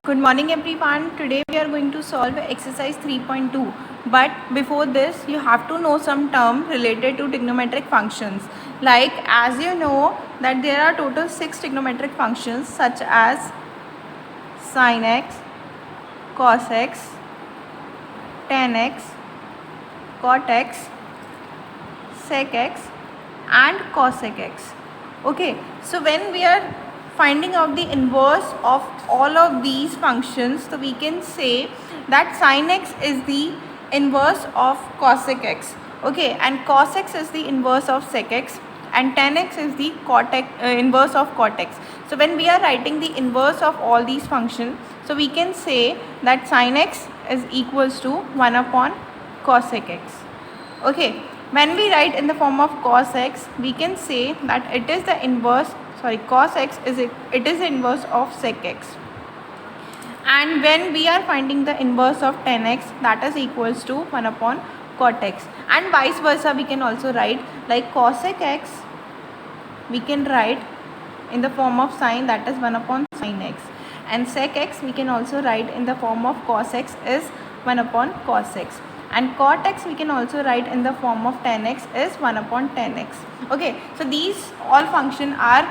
Good morning everyone. Today we are going to solve exercise 3.2. But before this you have to know some term related to trigonometric functions. Like as you know that there are total 6 trigonometric functions such as sin x, cos x, tan x, cot x, sec x and cosec x. Okay, so when we are finding out the inverse of all of these functions, so we can say that sin x is the inverse of cosec x. Okay, and cos x is the inverse of sec x and tan x is the inverse of cot x. So when we are writing the inverse of all these functions, so we can say that sin x is equals to 1 upon cosec x. Okay, when we write in the form of cos x, we can say that it is the inverse, cos x is the inverse of sec x. And when we are finding the inverse of tan x, that is equals to 1 upon cot x. And vice versa, we can also write like cosec x, we can write in the form of sin, that is 1 upon sin x. And sec x we can also write in the form of cos x is 1 upon cos x. And cot x we can also write in the form of tan x is 1 upon tan x. Okay, so these all functions are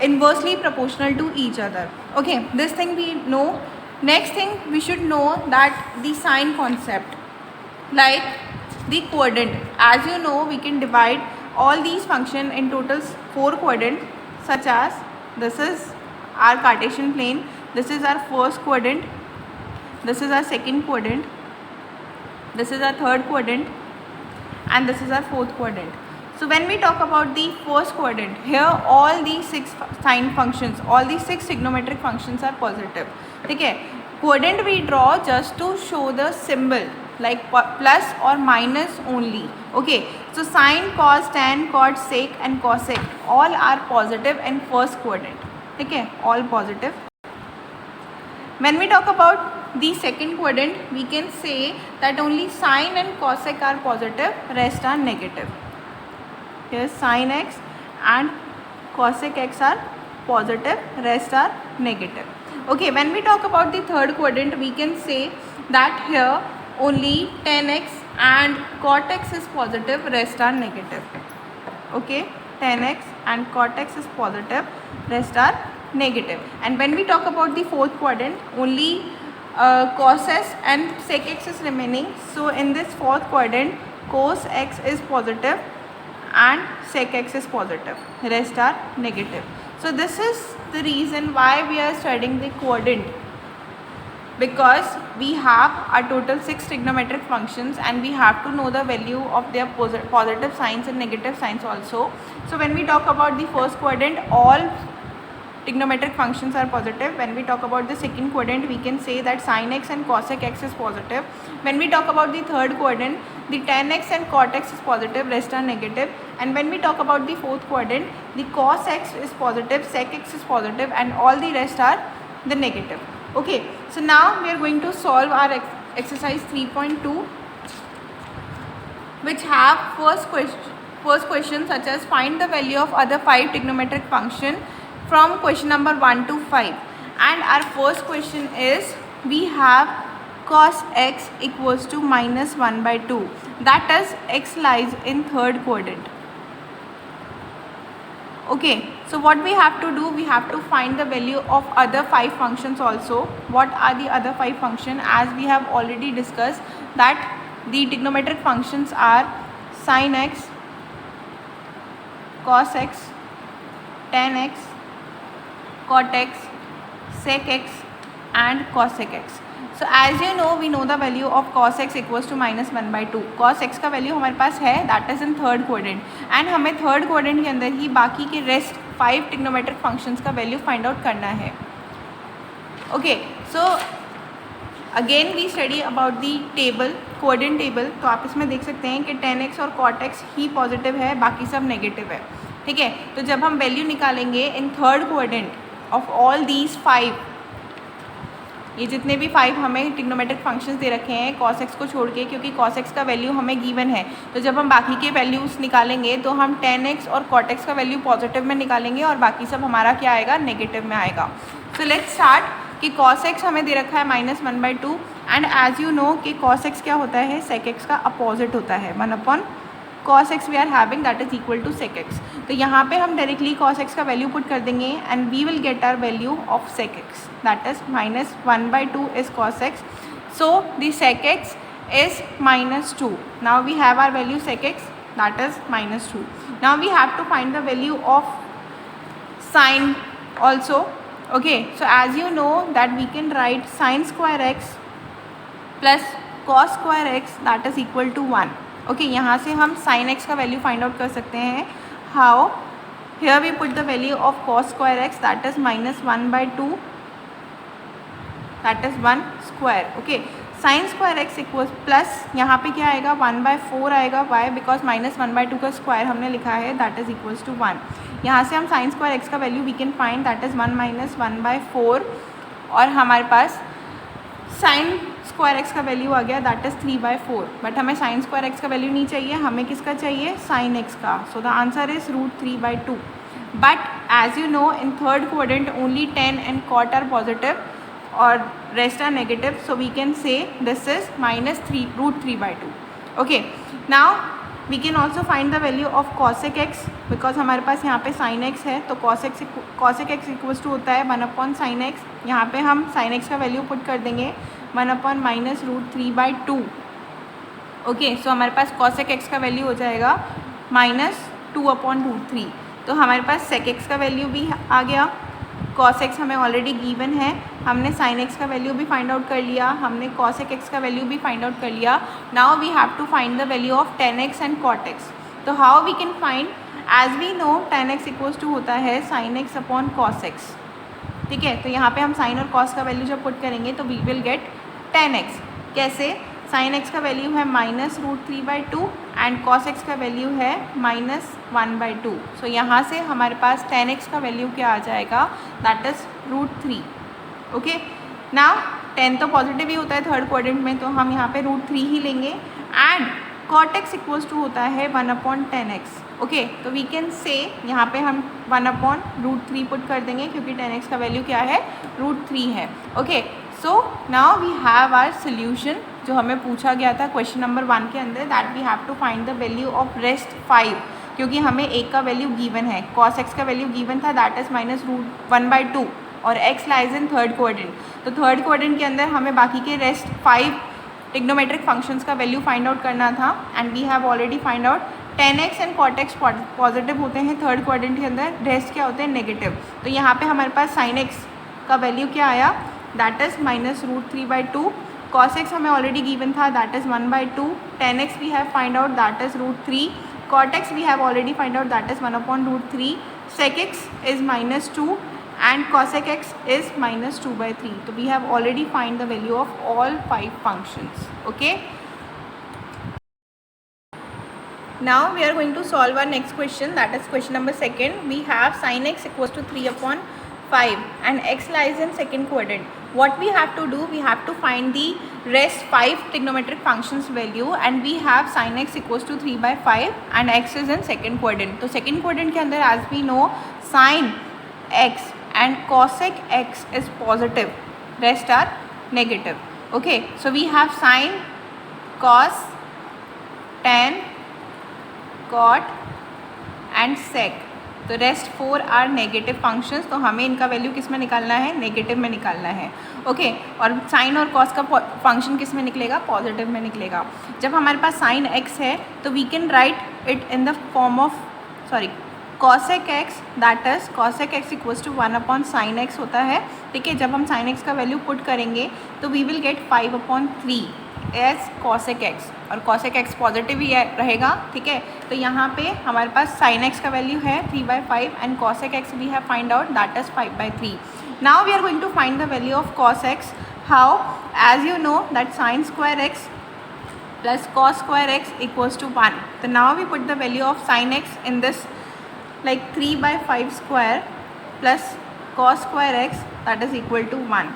inversely proportional to each other. Okay, this thing we know. Next thing we should know that the sign concept, like the quadrant. As you know, we can divide all these functions in total 4 quadrants, such as this is our Cartesian plane, this is our first quadrant, this is our second quadrant, this is our third quadrant and this is our fourth quadrant. So when we talk about the first quadrant, here all these 6 sign functions, all these 6 trigonometric functions are positive. Okay, quadrant we draw just to show the symbol like plus or minus only. Okay, so sine, cos, tan, cot, sec and cosec all are positive in first quadrant. Okay, all positive. When we talk about the second quadrant, we can say that only sine and cosec are positive, rest are negative. Here sin x and cosec x are positive, rest are negative. Okay, when we talk about the third quadrant, we can say that here only tan x and cot x is positive, rest are negative. Okay, tan x and cot x is positive, rest are negative. And when we talk about the fourth quadrant, only cos x and sec x is remaining. So in this fourth quadrant, cos x is positive and sec x is positive, rest are negative. So this is the reason why we are studying the quadrant, because we have a total 6 trigonometric functions and we have to know the value of their positive signs and negative signs also. So when we talk about the first quadrant, all trigonometric functions are positive. When we talk about the second quadrant, we can say that sin x and cosec x is positive. When we talk about the third quadrant, the tan x and cot x is positive, rest are negative. And when we talk about the fourth quadrant, the cos x is positive, sec x is positive and all the rest are the negative. Okay, so now we are going to solve our exercise 3.2, which have first question such as find the value of other 5 trigonometric function from question number 1 to 5. And our first question is, we have cos x equals to minus 1 by 2. That is, x lies in third quadrant. Okay, so what we have to do, we have to find the value of other 5 functions also. What are the other 5 functions? As we have already discussed that the trigonometric functions are sin x, cos x, tan x, cot x, sec x and cosec x. So as you know, we know the value of cos x equals to minus 1 by 2. cos x का value हमारे पास है, that is in third quadrant. And हमें third quadrant के अंदर ही बाकी के रेस्ट 5 ट्रिग्नोमेट्रिक फंक्शंस का वैल्यू फाइंड आउट करना है. Okay, so again we study about the table, quadrant table. तो आप इसमें देख सकते हैं कि tan x और cot x ही पॉजिटिव है, बाकी सब नेगेटिव है. ठीक है, तो जब हम वैल्यू निकालेंगे इन third quadrant of all these 5, ये जितने भी 5 हमें ट्रिग्नोमेट्रिक फंक्शंस दे रखे हैं cos x को छोड़ के, क्योंकि cos x का वैल्यू हमें गिवन है, तो जब हम बाकी के वैल्यूज़ निकालेंगे तो हम tan x और cot x का वैल्यू पॉजिटिव में निकालेंगे और बाकी सब हमारा क्या आएगा, नेगेटिव में आएगा. So let's start. कि cos x हमें दे रखा है -1/2 एंड एज यू नो कि cos x क्या होता है, sec x का अपोजिट होता है, 1 cos x we are having that is equal to sec x। तो यहाँ पे हम डायरेक्टली cos x का वैल्यू पुट कर देंगे and we will get our value of sec x that is -1/2 is cos x, so the sec x is -2। now we have our value sec x that is -2। now we have to find the value of sin also, okay, so as you know that we can write sin square x plus cos square x that is equal to 1। Okay, यहाँ से हम sin x का value find out कर सकते हैं। How, here we put the value of cos square x that is -1/2 that is 1 square. Okay, sin square x equals plus यहाँ पे क्या आएगा 1/4 आएगा, वाई बिकॉज -1/2 का स्क्वायर हमने लिखा है दैट इज इक्वल्स टू 1। यहाँ से हम sin square x का value we can find that is 1 - 1/4 और हमारे पास sin स्क्वायर एक्स का वैल्यू आ गया दैट इज 3/4। बट हमें sin स्क्वायर एक्स का वैल्यू नहीं चाहिए, हमें किसका चाहिए, sin x का। So the answer is √3/2। But as you know in third quadrant only tan and cot are positive और rest are negative, so we can say this is -3√3/2। Okay, now we can also find the value of cosec x because हमारे पास यहाँ पे sin x है, तो cosec x equals to होता है 1/sin x। यहाँ पे हम sin x का वैल्यू पुट कर देंगे 1/-√3/2। ओके, सो हमारे पास cosec x का वैल्यू हो जाएगा -2/√3। तो हमारे पास sec x का वैल्यू भी आ गया, cos x हमें ऑलरेडी गिवन है, हमने sin x का वैल्यू भी फाइंड आउट कर लिया, हमने cosec x का वैल्यू भी फाइंड आउट कर लिया। Now we have to find the value of tan x and cot x। तो how we can find, as we know tan x equals to होता है sin x/cos x। ठीक है, तो यहाँ पे हम sin और cos का वैल्यू जब पुट करेंगे तो we will get tan x। कैसे, sin x का वैल्यू है -√3/2 एंड cos x का वैल्यू है -1/2। सो यहाँ से हमारे पास tan x का वैल्यू क्या आ जाएगा that is √3। Okay, now tan तो पॉजिटिव ही होता है थर्ड क्वाड्रेंट में, तो हम यहाँ पे √3 ही लेंगे and cot x equals to होता है 1/tan x। ओके, तो वी कैन से यहाँ पे हम 1/√3 पुट कर देंगे क्योंकि tan x का वैल्यू क्या है, √3 है। Okay, so now we have our solution जो हमें पूछा गया था क्वेश्चन नंबर 1 के अंदर, that we have to find the value of rest 5 क्योंकि हमें एक का वैल्यू गिवन है, cos x का वैल्यू गिवन था दैट इज -1/2 और x lies in third quadrant. तो थर्ड क्वाड्रेंट के अंदर हमें बाकी के रेस्ट 5 ट्रिग्नोमेट्रिक फंक्शंस का वैल्यू फाइंड आउट करना था and we have already find out tan x and cot x positive होते हैं थर्ड क्वाड्रेंट के अंदर, रेस्ट क्या होते हैं नेगेटिव। तो यहाँ पे हमारे पास sin x का वैल्यू क्या आया दैट इज -√3/2, cos x हमें ऑलरेडी गिवन था that is 1/2, tan x we have find out that is √3, cot x we have already find out that is 1/√3, sec x is -2 and cosec x is -2/3। तो we have already find the value of all 5 functions। okay, now we are going to solve our next question, that is question number 2. We have sin x equals to 3/5 and x lies in second quadrant. What we have to do, we have to find the rest 5 trigonometric functions value and we have sin x equals to 3/5 and x is in second quadrant। तो second quadrant के अंदर as we know sin x and cosec x is positive, rest are negative। okay, so we have sin, cos, tan, cot and sec। तो rest 4 are negative functions, तो हमें इनका value किस में निकालना है, नेगेटिव में निकालना है। ओके, और साइन और कॉस का फंक्शन किस में निकलेगा, पॉजिटिव में निकलेगा। जब हमारे पास साइन एक्स है तो we can write it in the form of cosec x that is cosec x equals to 1/sin x होता है। ठीक है, जब हम sin x का वैल्यू पुट करेंगे तो we will get 5/3 as cosec x और cosec x पॉजिटिव ही रहेगा। ठीक है, तो यहाँ पे हमारे पास sin x का वैल्यू है 3/5 and cosec x we have find out that is 5/3। Now we are going to find the value of cos x। How, as you know that sin square x plus cos square x equals to 1। तो now we put the value of sin x in this like 3/5 square plus cos square x that is equal to 1।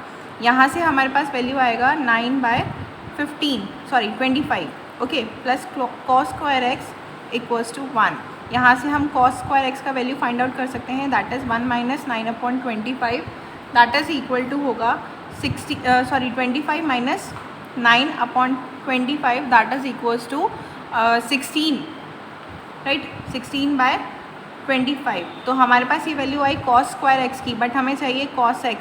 यहाँ से हमारे पास value आएगा 25 okay, plus cos square x equals to 1। यहाँ से हम cos square x का value find out कर सकते हैं that is 1 - 9/25 that is equal to होगा 25 minus 9 upon 25 that is equals to 16, right, 16 by 25। तो हमारे पास ये वैल्यू आई cos स्क्वायर x की, बट हमें चाहिए cos x,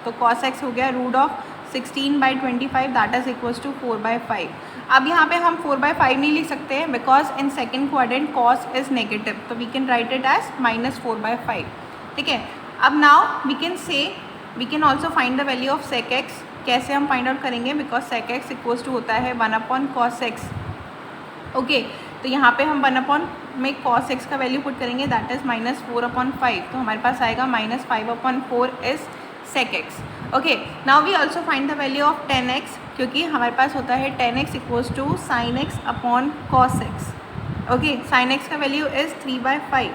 तो cos x हो गया root of 16 by 25 that is equals to 4/5। अब यहाँ पे हम 4/5 नहीं लिख सकते हैं because in second quadrant cos is negative, तो we can write it as -4/5, ठीक है। अब now we can also find the value of sec x। कैसे हम फाइंड आउट करेंगे, because sec x equals to होता है 1/cos x, ओके। तो यहाँ पे हम 1 में cos x का वैल्यू पुट करेंगे दैट इज -4/5, तो हमारे पास आएगा -5/4 is sec x, okay. Now we also find the value of tan x, क्योंकि हमारे पास होता है tan x equals to sin x upon cos x, okay. sin x का value is 3/5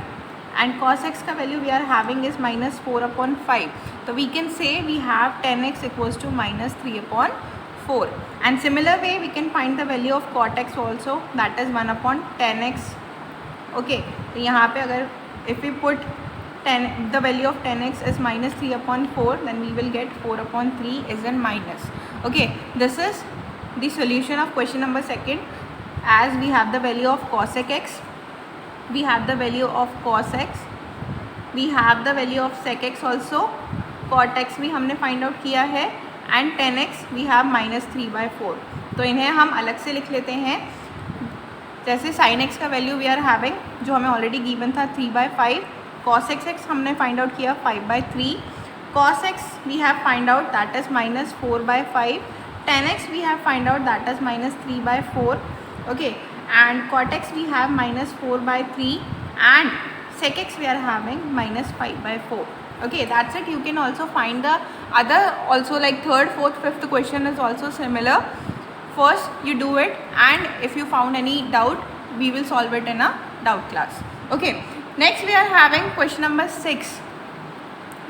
and cos x का value we are having is -4/5, तो we can say we have tan x equals to -3/4 and similar way we can find the value of cot x also that is 1/tan x, okay। तो यहाँ पे अगर if we put the value of tan x is -3/4 then we will get 4/3 is in minus, okay। This is the solution of question number 2 as we have the value of cosec x, we have the value of cos x, we have the value of sec x also, cot x भी हमने find out किया है and tan x we have -3/4। तो इन्हें हम अलग से लिख लेते हैं, जैसे sin x का वैल्यू वी आर हैविंग जो हमें ऑलरेडी गिवन था 3/5, cos x हमने फाइंड आउट किया 5/3, cos x we have find out that is -4/5, tan x we have find out that is -3/4, okay. And cot x we have -4/3 and sec x we are having -5/4, okay। That's it, you can also find the other also like third, fourth, fifth question is also similar. First you do it and if you found any doubt we will solve it in a doubt class, okay। Next we are having question number 6।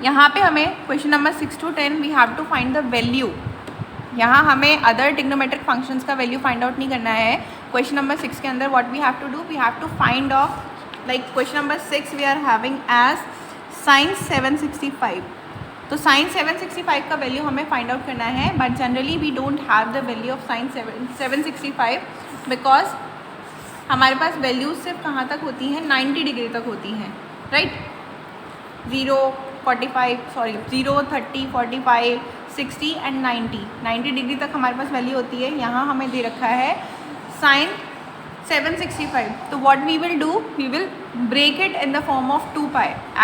यहाँ पे हमें question number 6 to 10 we have to find the value। यहाँ हमें other trigonometric functions का value find out नहीं करना है। Question number 6 के अंदर what we have to do, we have to find of like question number 6 we are having as sin 765। तो sin 765 का वैल्यू हमें फाइंड आउट करना है, but generally we don't have the value of sin 765 because हमारे पास values सिर्फ कहाँ तक होती हैं, 90 डिग्री तक होती हैं, राइट। 0, 30, 45, 60 एंड 90 डिग्री तक हमारे पास वैल्यू होती है। यहाँ हमें दे रखा है sin 765, तो what we will do, we will break it in the form of 2π।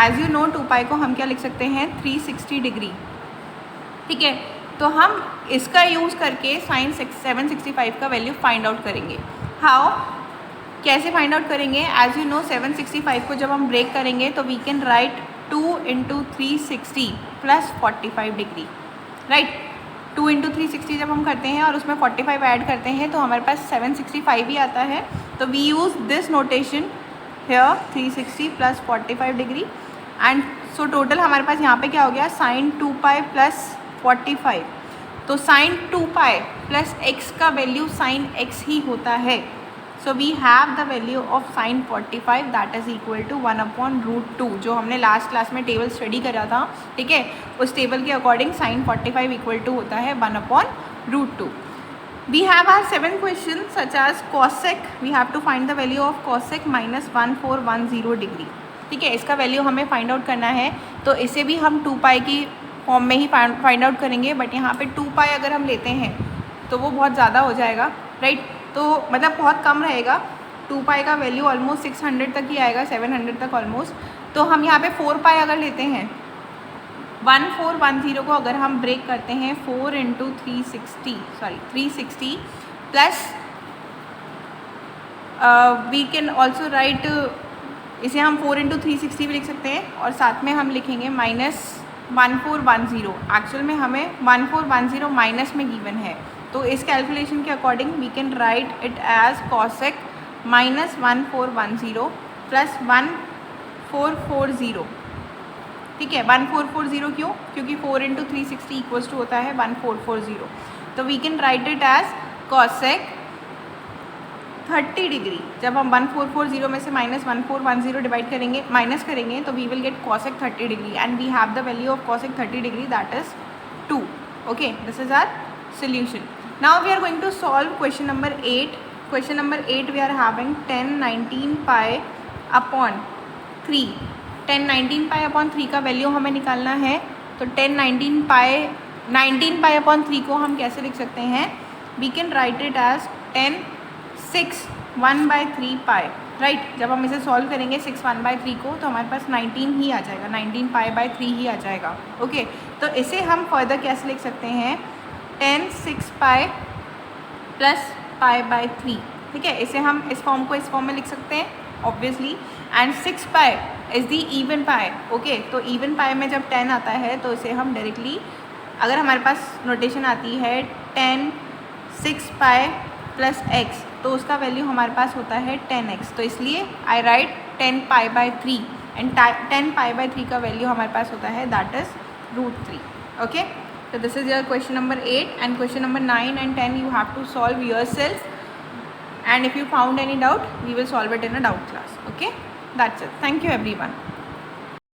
As you know 2π को हम क्या लिख सकते हैं, 360 डिग्री, ठीक है। तो हम इसका यूज़ करके sin 765 का वैल्यू फाइंड आउट करेंगे। हाउ, कैसे फाइंड आउट करेंगे, एज यू नो 765 को जब हम ब्रेक करेंगे तो we can write 2 × 360 + 45 degree, right. 2 × 360 जब हम करते हैं और उसमें 45 ऐड करते हैं तो हमारे पास 765 ही आता है। तो we use this notation here 360 + 45 degree and so total हमारे पास यहाँ पे क्या हो गया, sin 2π + 45। तो sin 2π + x का वैल्यू sin x ही होता है। So we have the value of sin 45 that is equal to 1/√2, जो हमने लास्ट क्लास में टेबल स्टडी करा था, ठीक है। उस टेबल के अकॉर्डिंग sin 45 इक्वल टू होता है 1/√2। We have are 7 question such as cosec, we have to find the value of cosec -1410 degree, ठीक है। इसका वैल्यू हमें फाइंड आउट करना है, तो इसे भी हम 2π की फॉर्म में ही फाइंड आउट करेंगे, बट यहाँ पे 2π अगर हम लेते हैं तो वो बहुत ज़्यादा हो जाएगा, राइट। तो मतलब बहुत कम रहेगा, 2π का वैल्यू ऑलमोस्ट 600 तक ही आएगा, 700 तक ऑलमोस्ट। तो हम यहाँ पे 4π अगर लेते हैं, 1410 को अगर हम ब्रेक करते हैं 4 × 360 plus we can also write, इसे हम 4 × 360 भी लिख सकते हैं और साथ में हम लिखेंगे -1410। एक्चुअल में हमें 1410 माइनस में गिवन है, तो इस कैलकुलेशन के according we can write it as cosec -1410 + 1440, ठीक है। 1440 क्यों, क्योंकि 4 × 360 इक्वल्स टू होता है 1440। तो we can write it as cosec 30 degree. जब हम 1440 में से -1410 डिवाइड करेंगे, माइनस करेंगे, तो we will get cosec 30 degree and we have the value of cosec 30 degree that is 2, Okay, this is our solution. Now we are going to solve question number 8. Question number 8 we are having 10 19 pi upon 3. 10 19 pi upon 3 का value हमें निकालना है. तो 10 19 pi upon 3 को हम कैसे लिख सकते हैं? We can write it as 10 6 1 by 3 pi. Right, जब हम इसे सॉल्व करेंगे 6 1 by 3 को तो हमारे पास 19 ही आ जाएगा, 19 pi by 3 ही आ जाएगा. ओके, तो इसे हम फर्दर कैसे लिख सकते हैं? 10 6 pi प्लस pi by 3. ठीक है, इसे हम इस फॉर्म को इस फॉर्म में लिख सकते हैं obviously. And 6 pi is the even pi. Okay, तो इवन पाई में जब 10 आता है तो इसे हम डायरेक्टली, अगर हमारे पास नोटेशन आती है 10 6 pi प्लस x, तो उसका वैल्यू हमारे पास होता है 10x. तो इसलिए I write 10 pi by 3 and 10 pi by 3 का वैल्यू हमारे पास होता है that is √3. Okay, so this is your question number 8 and question number 9 and 10 you have to solve yourself, and if you found any doubt we will solve it in a doubt class. Okay, that's it. Thank you everyone.